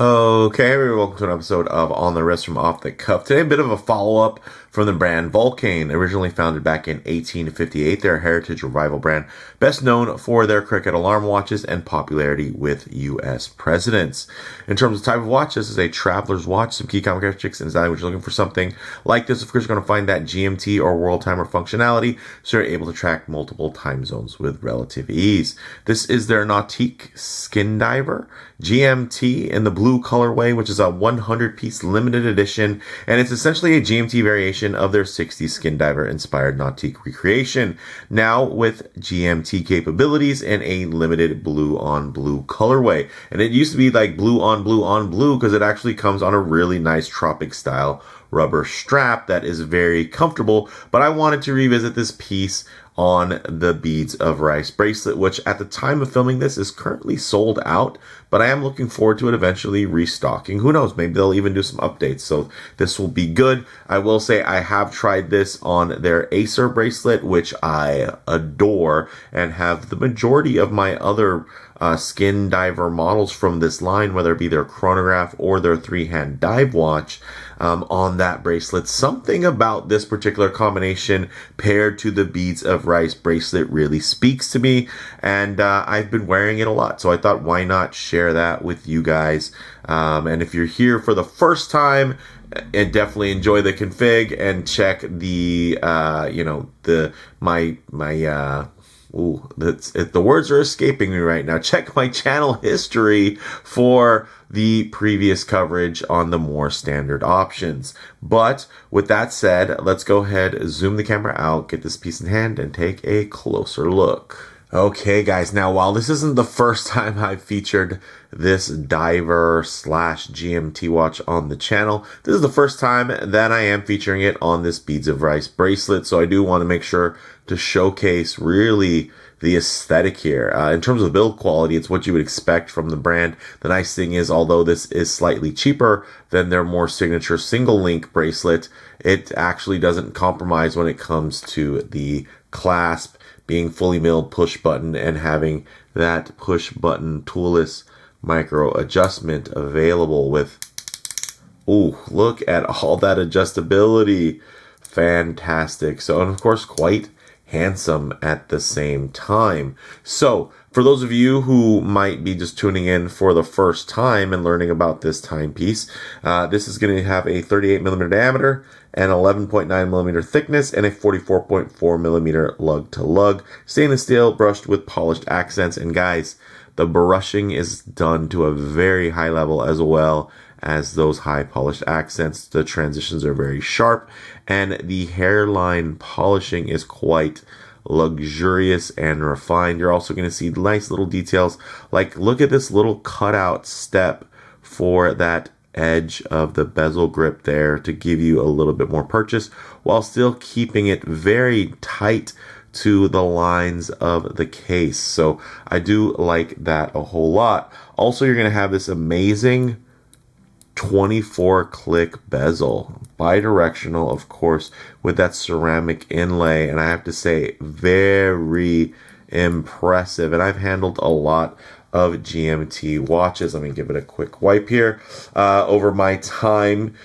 Okay, everyone, welcome to an episode of On the Wrist from Off the Cuff. Today, a bit of a follow-up from the brand Vulcain, originally founded back in 1858. They're a heritage revival brand, best known for their cricket alarm watches and popularity with U.S. presidents. In terms of type of watch, this is a traveler's watch. Some key characteristics in design, which you're looking for something like this. Of course, you're going to find that GMT or world timer functionality, so you're able to track multiple time zones with relative ease. This is their Nautique Skindiver GMT in the blue colorway, which is a 100-piece limited edition, and it's essentially a GMT variation of their 60s Skindiver inspired Nautique recreation, now with GMT capabilities in a limited blue on blue colorway. And it used to be like blue on blue on blue because it actually comes on a really nice tropic style rubber strap that is very comfortable. But I wanted to revisit this piece on the Bead-of-Rice bracelet, which at the time of filming this is currently sold out, but I am looking forward to it eventually restocking. Who knows, maybe they'll even do some updates, so this will be good. I will say I have tried this on their Acer bracelet, which I adore, and have the majority of my other Skindiver models from this line, whether it be their chronograph or their three-hand dive watch, on that bracelet. Something about this particular combination paired to the Beads-of-Rice bracelet really speaks to me, and I've been wearing it a lot, so I thought why not share that with you guys. And if you're here for the first time, and definitely enjoy the config and check the the words are escaping me right now. Check my channel history for the previous coverage on the more standard options. But with that said, let's go ahead, zoom the camera out, get this piece in hand, and take a closer look. Okay, guys, now while this isn't the first time I've featured this diver slash GMT watch on the channel, this is the first time that I am featuring it on this Beads-of-Rice bracelet, so I do want to make sure to showcase really the aesthetic here. In terms of build quality, it's what you would expect from the brand. The nice thing is, although this is slightly cheaper than their more signature single link bracelet, it actually doesn't compromise when it comes to the clasp, being fully milled push button and having that push button toolless micro adjustment available with, look at all that adjustability. Fantastic. So, and of course, quite handsome at the same time. So for those of you who might be just tuning in for the first time and learning about this timepiece, this is going to have a 38mm diameter and 11.9mm thickness and a 44.4mm lug to lug stainless steel brushed with polished accents. And guys, the brushing is done to a very high level as well as those high polished accents. The transitions are very sharp, and the hairline polishing is quite luxurious and refined. You're also going to see nice little details, like look at this little cutout step for that edge of the bezel grip there to give you a little bit more purchase while still keeping it very tight to the lines of the case. So I do like that a whole lot. Also, you're going to have this amazing 24-click bezel, bi-directional, of course, with that ceramic inlay, and I have to say, very impressive. And I've handled a lot of GMT watches. Let me give it a quick wipe here over my time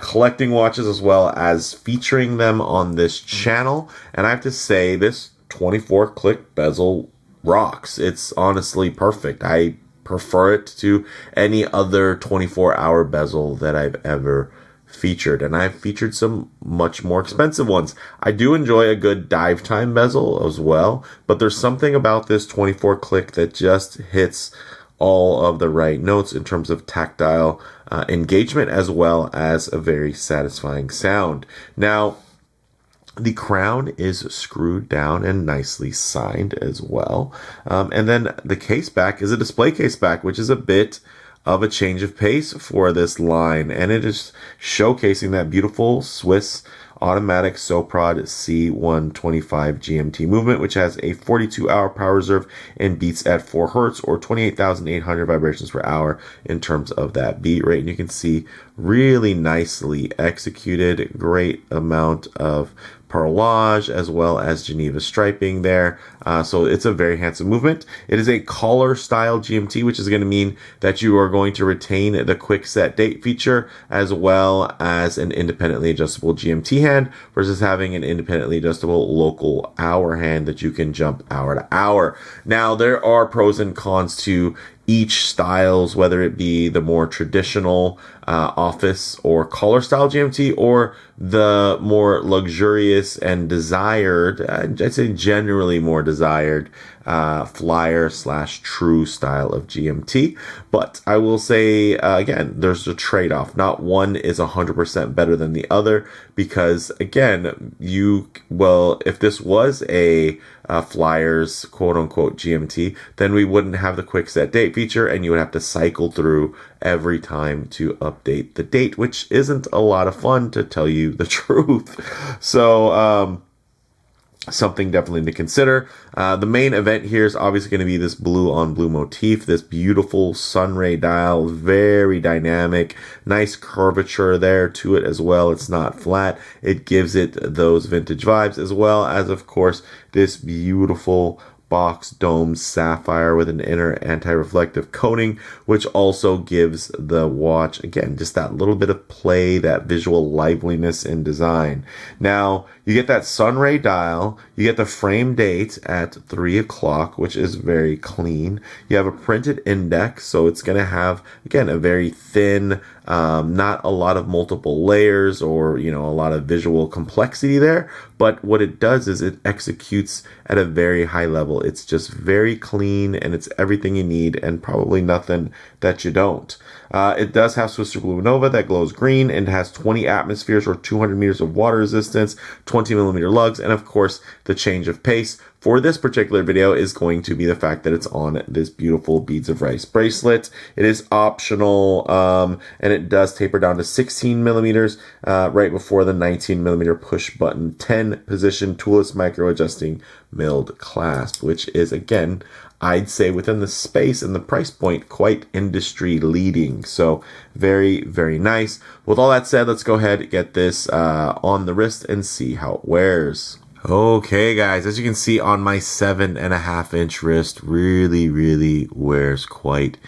collecting watches as well as featuring them on this channel, and I have to say, this 24-click bezel rocks. It's honestly perfect. I prefer it to any other 24-hour bezel that I've ever featured, and I've featured some much more expensive ones. I do enjoy a good dive time bezel as well, but there's something about this 24-click that just hits all of the right notes in terms of tactile engagement as well as a very satisfying sound. Now, the crown is screwed down and nicely signed as well. And then the case back is a display case back, which is a bit of a change of pace for this line. And it is showcasing that beautiful Swiss automatic Soprod C125 GMT movement, which has a 42-hour power reserve and beats at 4 Hertz or 28,800 vibrations per hour in terms of that beat rate. And you can see really nicely executed, great amount of perlage as well as Geneva striping there. So it's a very handsome movement. It is a collar style GMT, which is going to mean that you are going to retain the quick set date feature as well as an independently adjustable GMT hand versus having an independently adjustable local hour hand that you can jump hour to hour. Now, there are pros and cons to each styles, whether it be the more traditional office or collar style GMT or the more luxurious and desired, I'd say generally more desired flyer / true style of GMT. But I will say, again, there's a trade-off. Not one is 100% better than the other because, again, if this was a Flyers quote-unquote GMT, then we wouldn't have the quick set date feature and you would have to cycle through every time to update the date, which isn't a lot of fun, to tell you the truth. So, something definitely to consider. The main event here is obviously going to be this blue on blue motif, this beautiful sunray dial, very dynamic, nice curvature there to it as well. It's not flat. It gives it those vintage vibes, as well as, of course, this beautiful box dome sapphire with an inner anti-reflective coating, which also gives the watch, again, just that little bit of play, that visual liveliness in design. Now, you get that sunray dial, you get the frame date at 3 o'clock, which is very clean. You have a printed index, so it's going to have, again, a very thin, not a lot of multiple layers or, a lot of visual complexity there. But what it does is it executes at a very high level. It's just very clean and it's everything you need and probably nothing that you don't. It does have Swiss Blue Nova that glows green and has 20 atmospheres or 200 meters of water resistance, 20 millimeter lugs, and of course the change of pace for this particular video is going to be the fact that it's on this beautiful Beads-of-Rice bracelet. It is optional, and it does taper down to 16 millimeters right before the 19 millimeter push button 10 position toolless micro adjusting milled clasp, which is, again, I'd say within the space and the price point, quite industry leading. So very, very nice. With all that said, let's go ahead and get this on the wrist and see how it wears. Okay, guys, as you can see on my 7.5-inch wrist, really wears quite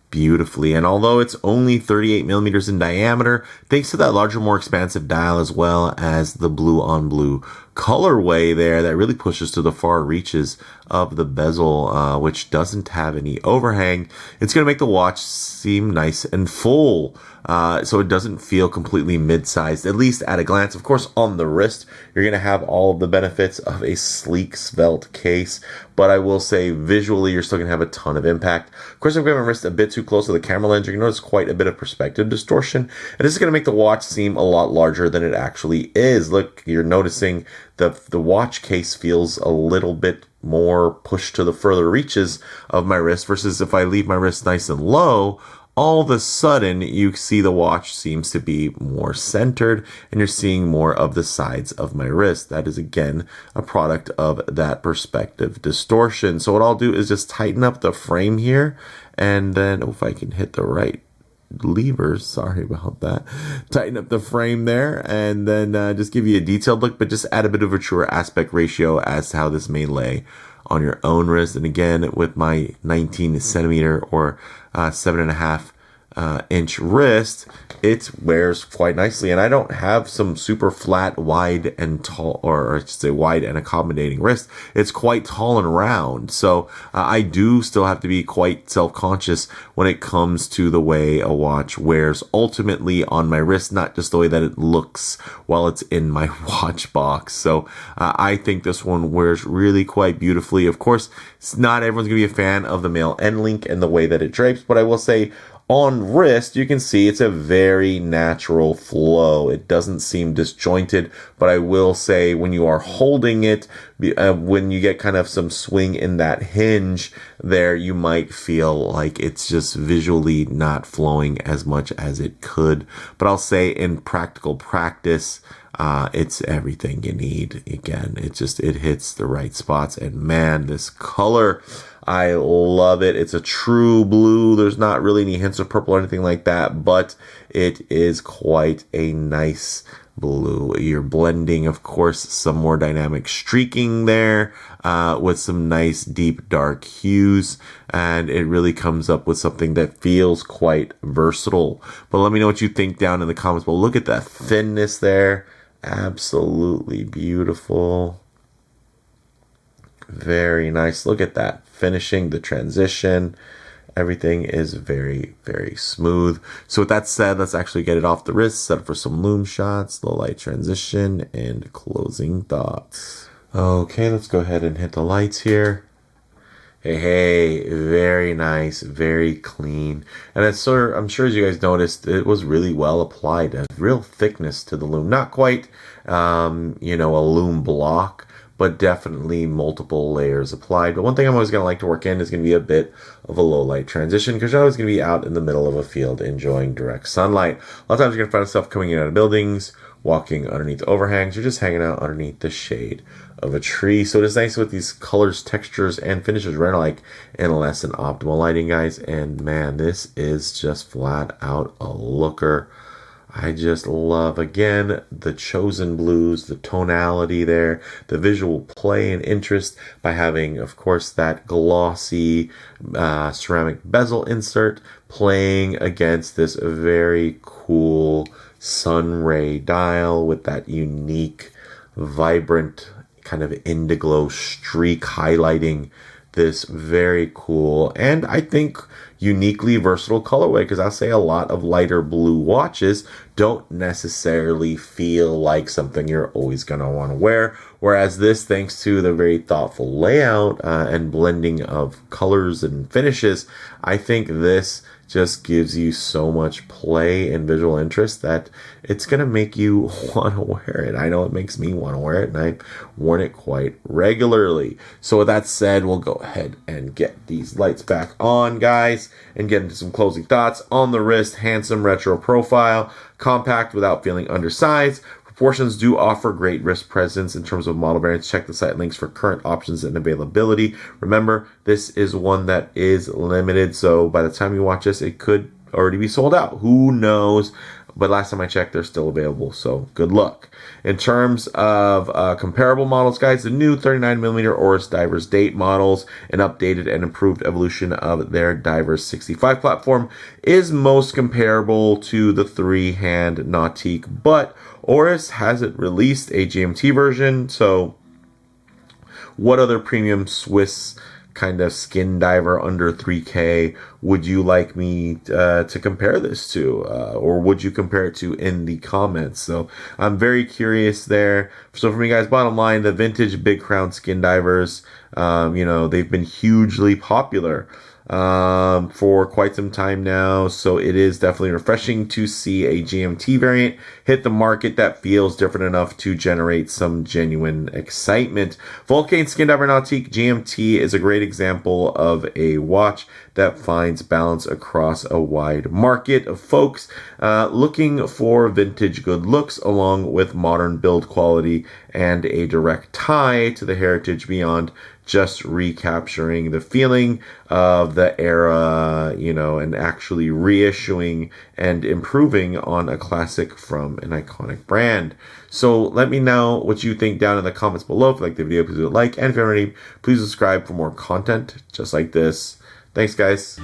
beautifully. And although it's only 38 millimeters in diameter, thanks to that larger, more expansive dial, as well as the blue on blue colorway there that really pushes to the far reaches of the bezel, which doesn't have any overhang, it's going to make the watch seem nice and full. So it doesn't feel completely mid-sized, at least at a glance. Of course, on the wrist, you're going to have all of the benefits of a sleek, svelte case, but I will say visually, you're still going to have a ton of impact. Of course, if we have my wrist a bit too close to the camera lens, you're going to notice quite a bit of perspective distortion, and this is going to make the watch seem a lot larger than it actually is. Look, you're noticing the watch case feels a little bit more pushed to the further reaches of my wrist versus if I leave my wrist nice and low, all of a sudden you see the watch seems to be more centered and you're seeing more of the sides of my wrist. That is, again, a product of that perspective distortion. So what I'll do is just tighten up the frame here, and then if I can hit the right levers, sorry about that, tighten up the frame there, and then just give you a detailed look, but just add a bit of a truer aspect ratio as to how this may lay on your own wrist. And again, with my 19 centimeter or 7.5 inch wrist, it wears quite nicely. And I don't have some super flat, wide and tall, or I should say wide and accommodating wrist. It's quite tall and round. So I do still have to be quite self-conscious when it comes to the way a watch wears ultimately on my wrist, not just the way that it looks while it's in my watch box. So I think this one wears really quite beautifully. Of course, not everyone's going to be a fan of the male end link and the way that it drapes, but I will say on wrist, you can see it's a very natural flow. It doesn't seem disjointed, but I will say when you are holding it, when you get kind of some swing in that hinge there, you might feel like it's just visually not flowing as much as it could. But I'll say in practical practice, it's everything you need. Again, it hits the right spots, and man, this color, I love it. It's a true blue. There's not really any hints of purple or anything like that, but it is quite a nice blue. You're blending, of course, some more dynamic streaking there with some nice deep dark hues, and it really comes up with something that feels quite versatile. But let me know what you think down in the comments below. Look at that thinness there. Absolutely beautiful. Very nice. Look at that finishing, the transition. Everything is very, very smooth. So with that said, let's actually get it off the wrist, set up for some Lume shots, low light transition, and closing thoughts. Okay, let's go ahead and hit the lights here. Hey, very nice, very clean. And I'm sure as you guys noticed, it was really well applied. A real thickness to the Lume. Not quite, a Lume block, but definitely multiple layers applied. But one thing I'm always going to like to work in is going to be a bit of a low light transition, because you're always going to be out in the middle of a field enjoying direct sunlight. A lot of times you're going to find yourself coming in out of buildings, walking underneath overhangs, or just hanging out underneath the shade of a tree. So it is nice with these colors, textures, and finishes right like in less than optimal lighting, guys. And man, this is just flat out a looker. I just love, again, the chosen blues, the tonality there, the visual play and interest by having, of course, that glossy ceramic bezel insert playing against this very cool sun ray dial with that unique, vibrant kind of indigo streak highlighting this very cool and I think uniquely versatile colorway, because I'll say a lot of lighter blue watches don't necessarily feel like something you're always going to want to wear, whereas this, thanks to the very thoughtful layout and blending of colors and finishes, I think this just gives you so much play and visual interest that it's going to make you want to wear it. I know it makes me want to wear it, and I've worn it quite regularly. So with that said, we'll go ahead and get these lights back on, guys, and get into some closing thoughts. On the wrist, Handsom retro profile, compact without feeling undersized. Proportions do offer great wrist presence in terms of model variants. Check the site links for current options and availability. Remember, this is one that is limited, so by the time you watch this, it could already be sold out. Who knows? But last time I checked, they're still available, so good luck. In terms of comparable models, guys, the new 39mm Oris Divers Date models, an updated and improved evolution of their Divers 65 platform, is most comparable to the three-hand Nautique, but Oris hasn't released a GMT version, so what other premium Swiss kind of skin diver under 3K would you like me to compare this to, or would you compare it to in the comments? So I'm very curious there. So for me, guys, bottom line, the vintage Big-Crown Skindivers, they've been hugely popular for quite some time now, so it is definitely refreshing to see a GMT variant hit the market that feels different enough to generate some genuine excitement. Vulcain Skindiver Nautique GMT is a great example of a watch that finds balance across a wide market of folks looking for vintage good looks along with modern build quality and a direct tie to the heritage beyond just recapturing the feeling of the era, and actually reissuing and improving on a classic from an iconic brand. So let me know what you think down in the comments below. If you like the video, please do a like, and if you're already, please subscribe for more content just like this. Thanks, guys.